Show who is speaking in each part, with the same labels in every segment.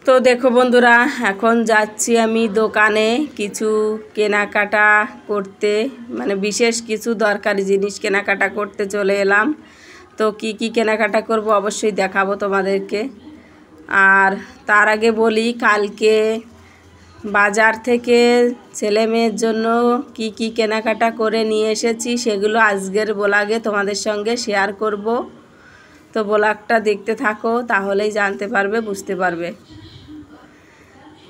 Speaker 1: তো দেখো বন্ধুরা, এখন যাচ্ছি আমি দোকানে কিছু কেনাকাটা করতে, মানে বিশেষ কিছু দরকারি জিনিস কেনাকাটা করতে চলে এলাম। তো কি কি কেনাকাটা করব অবশ্যই দেখাবো তোমাদেরকে। আর তার আগে বলি, কালকে বাজার থেকে ছেলে মেয়ের জন্য কি কি কেনাকাটা করে নিয়ে এসেছি সেগুলো আজকের ব্লগে তোমাদের সঙ্গে শেয়ার করব। তো ব্লগটা দেখতে থাকো, তাহলেই জানতে পারবে, বুঝতে পারবে।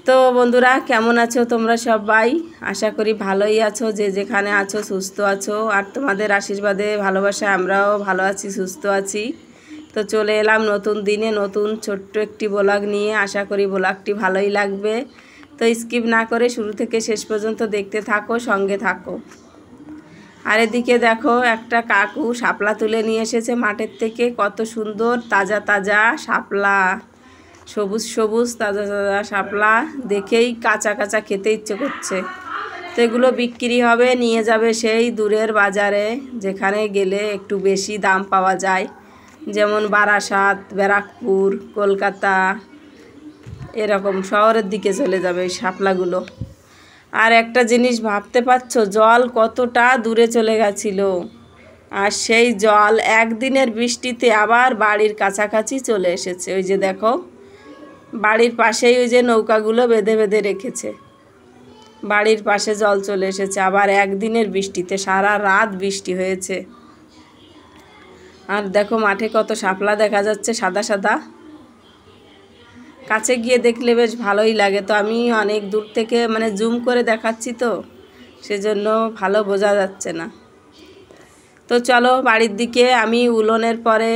Speaker 1: তো বন্ধুরা, কেমন আছো তোমরা সবাই? আশা করি ভালোই আছো, যে যেখানে আছো সুস্থ আছো। আর তোমাদের আশীর্বাদে ভালোবাসায় আমরাও ভালো আছি, সুস্থ আছি। তো চলে এলাম নতুন দিনে নতুন ছোট্ট একটি ব্লগ নিয়ে। আশা করি ব্লগটি ভালোই লাগবে। তো স্কিপ না করে শুরু থেকে শেষ পর্যন্ত দেখতে থাকো, সঙ্গে থাকো। আর এদিকে দেখো, একটা কাকু শাপলা তুলে নিয়ে এসেছে মাঠের থেকে। কত সুন্দর তাজা তাজা শাপলা, সবুজ সবুজ তাজা তাজা শাপলা, দেখেই কাঁচা কাঁচা খেতে ইচ্ছে করছে। তো এগুলো বিক্রি হবে, নিয়ে যাবে সেই দূরের বাজারে, যেখানে গেলে একটু বেশি দাম পাওয়া যায়, যেমন বারাসাত, ব্যারাকপুর, কলকাতা, এরকম শহরের দিকে চলে যাবে এই শাপলাগুলো। আর একটা জিনিস ভাবতে পারছো, জল কতটা দূরে চলে গেছিল, আর সেই জল একদিনের বৃষ্টিতে আবার বাড়ির কাছাকাছি চলে এসেছে। ওই যে দেখো, বাড়ির পাশেই ওই যে নৌকাগুলো বেঁধে বেঁধে রেখেছে, বাড়ির পাশে জল চলে এসেছে আবার একদিনের বৃষ্টিতে। সারা রাত বৃষ্টি হয়েছে। আর দেখো মাঠে কত শাপলা দেখা যাচ্ছে, সাদা সাদা। কাছে গিয়ে দেখলে বেশ ভালোই লাগে। তো আমি অনেক দূর থেকে মানে জুম করে দেখাচ্ছি, তো সেজন্য ভালো বোঝা যাচ্ছে না। তো চলো বাড়ির দিকে। আমি উলোনের পরে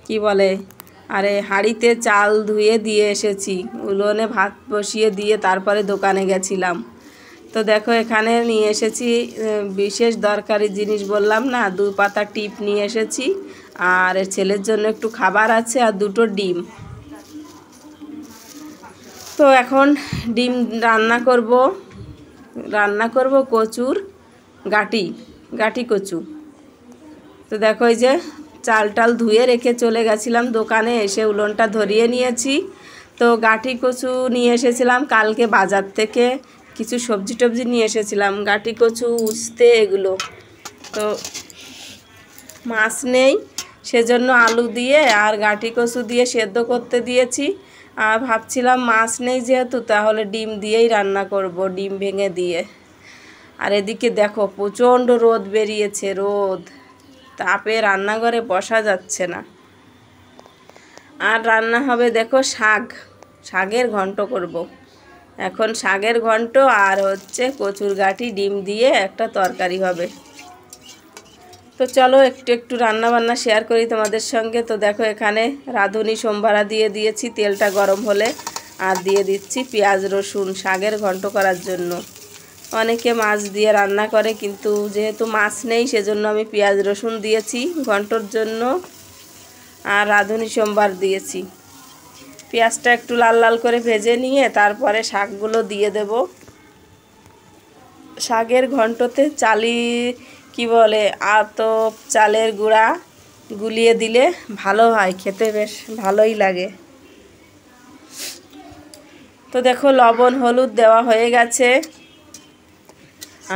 Speaker 1: কি বলে, আরে হাঁড়িতে চাল ধুয়ে দিয়ে এসেছি, উলোনে ভাত বসিয়ে দিয়ে তারপরে দোকানে গেছিলাম। তো দেখো এখানে নিয়ে এসেছি বিশেষ দরকারি জিনিস, বললাম না, 2 পাতা টিপ নিয়ে এসেছি। আর ছেলের জন্য একটু খাবার আছে, আর 2টো ডিম। তো এখন ডিম রান্না করব কচুর গাটি কচু। তো দেখো এই যে চাল টাল ধুয়ে রেখে চলে গেছিলাম দোকানে, এসে উলনটা ধরিয়ে নিয়েছি। তো গাটি কচু নিয়ে এসেছিলাম কালকে বাজার থেকে, কিছু সবজি টবজি নিয়ে এসেছিলাম, গাটি কচু, উস্তে, এগুলো। তো মাছ নেই, সেজন্য আলু দিয়ে আর গাটি কচু দিয়ে সেদ্ধ করতে দিয়েছি। আর ভাবছিলাম মাছ নেই যেহেতু, তাহলে ডিম দিয়েই রান্না করব, ডিম ভেঙে দিয়ে। আর এদিকে দেখো প্রচণ্ড রোদ বেরিয়েছে, রোদ তাপে রান্নাঘরে বসা যাচ্ছে না। আর রান্না হবে দেখো শাকের ঘন্ট করব। এখন শাকের ঘন্ট আর হচ্ছে কচুর গাঁটি ডিম দিয়ে একটা তরকারি হবে। তো চলো একটু একটু রান্না বান্না শেয়ার করি তোমাদের সঙ্গে। তো দেখো এখানে রাঁধুনি সোমবারা দিয়ে দিয়েছি, তেলটা গরম হলে আর দিয়ে দিচ্ছি পেঁয়াজ রসুন শাকের ঘন্ট করার জন্য। অনেকে মাছ দিয়ে রান্না করে, কিন্তু যেহেতু মাছ নেই সেজন্য আমি পেঁয়াজ রসুন দিয়েছি ঘন্টর জন্য, আর রাঁধুনি সোমবার দিয়েছি। পেঁয়াজটা একটু লাল লাল করে ভেজে নিয়ে তারপরে শাকগুলো দিয়ে দেব। শাকের ঘন্টতে কি বলে, আতপ চালের গুঁড়া গুলিয়ে দিলে ভালো হয়, খেতে বেশ ভালোই লাগে। তো দেখো লবণ হলুদ দেওয়া হয়ে গেছে,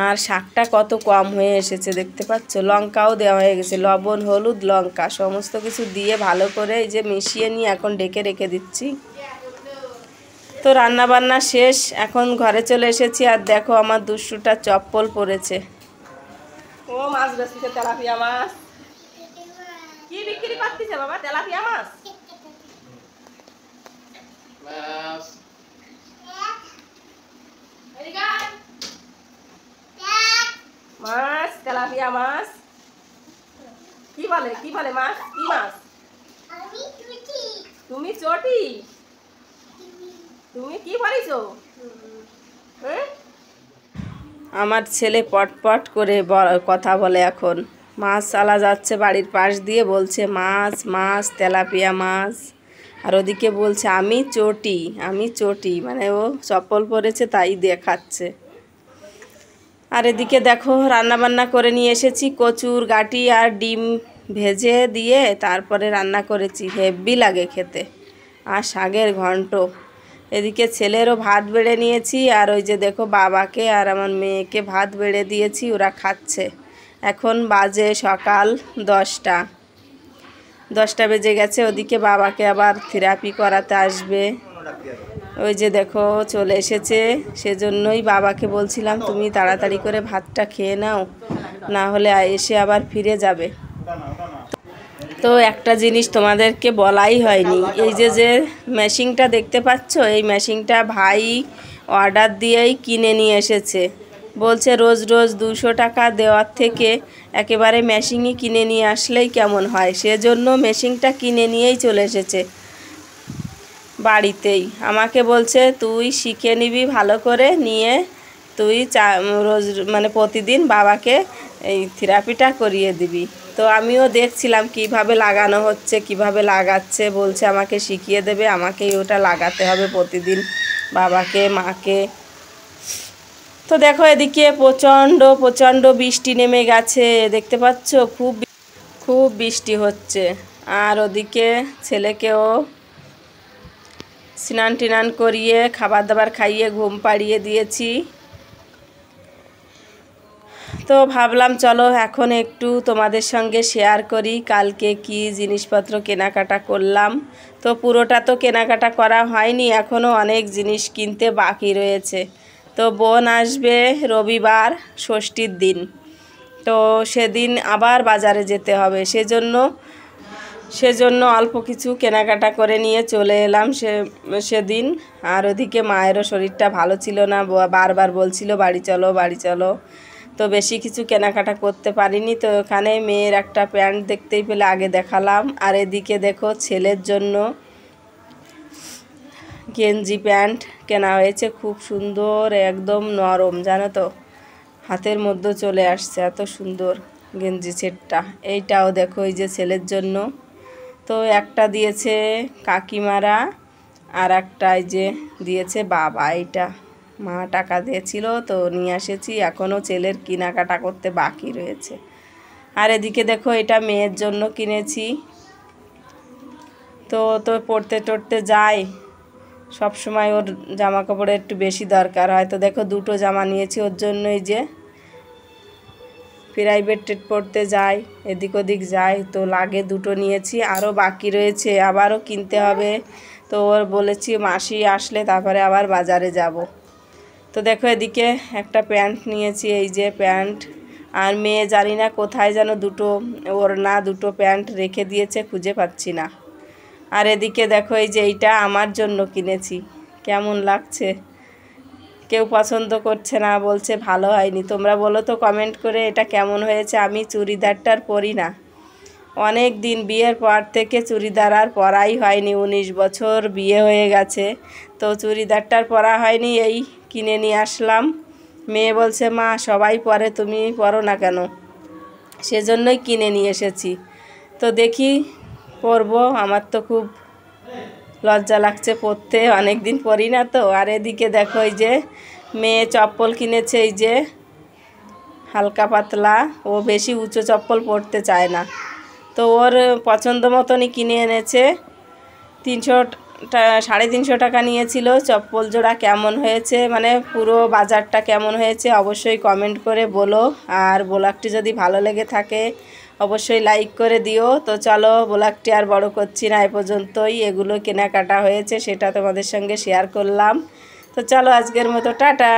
Speaker 1: আর শাকটা কত কম হয়ে এসেছে দেখতে পাচ্ছ। লঙ্কাও দেওয়া হয়ে গেছে, লবণ হলুদ লঙ্কা সমস্ত কিছু দিয়ে ভালো করে এই যে মিশিয়ে নিয়ে এখন ঢেকে রেখে দিচ্ছি। তো রান্না বান্না শেষ, এখন ঘরে চলে এসেছি। আর দেখো আমার দুষ্টুটা চপ্পল পরেছে। ও মাছ বেচতেছে, তেলাপিয়া মাছ। কি বিক্রি করতেছে বাবা? তেলাপিয়া মাছ। মাছ, তেলাপিয়া মাছ। কি বলে মাছ? কি মাছ? তুমি চটি? তুমি কি বলিছো? আমার ছেলে পটপট করে কথা বলে এখন। মাছ চালা যাচ্ছে বাড়ির পাশ দিয়ে, বলছে মাছ মাছ, তেলাপিয়া মাছ। আর ওদিকে বলছে আমি চটি, মানে ও চপ্পল পরেছে তাই দেখাচ্ছে। আর এদিকে দেখো রান্না বান্না করে নিয়ে এসেছি, কচুর গাঁটি আর ডিম ভেজে দিয়ে তারপরে রান্না করেছি, হেভি লাগে খেতে। আর শাকের ঘন্ট, এদিকে ছেলেরও ভাত বেড়ে নিয়েছি, আর ওই যে দেখো বাবাকে আর আমার মেয়েকে ভাত বেড়ে দিয়েছি, ওরা খাচ্ছে। এখন বাজে সকাল 10টা বেজে গেছে। ওদিকে বাবাকে আবার থেরাপি করাতে আসবে, ওই যে দেখো চলে এসেছে। সেজন্যই বাবাকে বলছিলাম তুমি তাড়াতাড়ি করে ভাতটা খেয়ে নাও, না হলে এসে আবার ফিরে যাবে। তো একটা জিনিস তোমাদেরকে বলাই হয়নি, এই যে মেশিনটা দেখতে পাচ্ছ, এই মেশিনটা ভাই অর্ডার দিয়েই কিনে নিয়ে এসেছে। বলছে রোজ রোজ 200 টাকা দেওয়ার থেকে একেবারে মেশিনই কিনে নিয়ে আসলেই কেমন হয়। সেজন্য মেশিনটা কিনে নিয়েই চলে এসেছে বাড়িতেই। আমাকে বলছে তুই শিখে নিবি ভালো করে, নিয়ে তুই রোজ মানে প্রতিদিন বাবাকে এই থেরাপিটা করিয়ে দিবি। তো আমিও দেখছিলাম কিভাবে লাগানো হচ্ছে, কিভাবে লাগাচ্ছে। বলছে আমাকে শিখিয়ে দেবে, আমাকেই ওটা লাগাতে হবে প্রতিদিন বাবাকে মাকে। তো দেখো এদিকে প্রচণ্ড প্রচণ্ড বৃষ্টি নেমে গেছে, দেখতে পাচ্ছ খুব খুব বৃষ্টি হচ্ছে। আর ওদিকে ছেলেকেও স্নান টিনান করিয়ে খাবার দাবার খাইয়ে ঘুম পাড়িয়ে দিয়েছি। তো ভাবলাম চলো এখন একটু তোমাদের সঙ্গে শেয়ার করি কালকে কি জিনিসপত্র কেনাকাটা করলাম। তো পুরোটা তো কেনাকাটা করা হয়নি, এখনও অনেক জিনিস কিনতে বাকি রয়েছে। তো বোন আসবে রবিবার ষষ্ঠীর দিন, তো সেদিন আবার বাজারে যেতে হবে। সেজন্য অল্প কিছু কেনাকাটা করে নিয়ে চলে এলাম সেদিন। আর ওদিকে মায়েরও শরীরটা ভালো ছিল না, বারবার বলছিল বাড়ি চলো বাড়ি চলো। তো বেশি কিছু কেনাকাটা করতে পারিনি। তো ওখানে মেয়ের একটা প্যান্ট দেখতেই পেলে আগে দেখালাম। আর এদিকে দেখো ছেলের জন্য গেঞ্জি প্যান্ট কেনা হয়েছে, খুব সুন্দর, একদম নরম, জানো তো হাতের মধ্যে চলে আসছে, এত সুন্দর গেঞ্জি সেটটা। এইটাও দেখো এই যে ছেলের জন্য। তো একটা দিয়েছে কাকিমারা, আর একটা এই যে দিয়েছে বাবা। এইটা মা টাকা দিয়েছিল তো নিয়ে এসেছি, এখনও ছেলের কেনাকাটা করতে বাকি রয়েছে। আর এদিকে দেখো এটা মেয়ের জন্য কিনেছি। তো তো পড়তে টড়তে যায়, সব সময় ওর জামা কাপড়ের একটু বেশি দরকার হয়। তো দেখো দুটো জামা নিয়েছি ওর জন্যই, যে প্রাইভেট পড়তে যায়, এদিক ওদিক যায়, তো লাগে দুটো নিয়েছি। আরও বাকি রয়েছে, আবারও কিনতে হবে। তো ওর বলেছি মাসি আসলে তারপরে আবার বাজারে যাব। তো দেখো এদিকে একটা প্যান্ট নিয়েছি, এই যে প্যান্ট। আর মেয়ে জানি না কোথায় যেন দুটো ওড়না দুটো প্যান্ট রেখে দিয়েছে, খুঁজে পাচ্ছি না। আর এদিকে দেখো এই যে এইটা আমার জন্য কিনেছি, কেমন লাগছে? কেউ পছন্দ করছে না, বলছে ভালো হয়নি। তোমরা বলো তো কমেন্ট করে এটা কেমন হয়েছে। আমি চুড়িদারটার পরি না, অনেক দিন বিয়ের পর থেকে চুড়িদার আর পরাই হয়নি, 19 বছর বিয়ে হয়ে গেছে, তো চুড়িদারটার পরা হয়নি। এই কিনে নিয়ে আসলাম। মেয়ে বলছে মা সবাই পরে, তুমি পরো না কেন? সেজন্যই কিনে নিয়ে এসেছি। তো দেখি পরবো, আমার তো খুব লজ্জা লাগছে পরতে, অনেক দিন পরি না তো। আর এদিকে দেখো এই যে মেয়ে চপ্পল কিনেছে, এই যে হালকা পাতলা, ও বেশি উঁচু চপ্পল পরতে চায় না। তো ওর পছন্দ মতনই কিনে এনেছে। 350 টাকা নিয়েছিল। চপ্পল জোড়া কেমন হয়েছে, মানে পুরো বাজারটা কেমন হয়েছে অবশ্যই কমেন্ট করে বলো। আর ব্লগটি যদি ভালো লেগে থাকে অবশ্যই লাইক করে দিও। তো চলো ব্লগটি আর বড় করছি না, এ পর্যন্তই। এগুলো কেনাকাটা হয়েছে সেটা তোমাদের সঙ্গে শেয়ার করলাম। তো চলো আজকের মতো টাটা।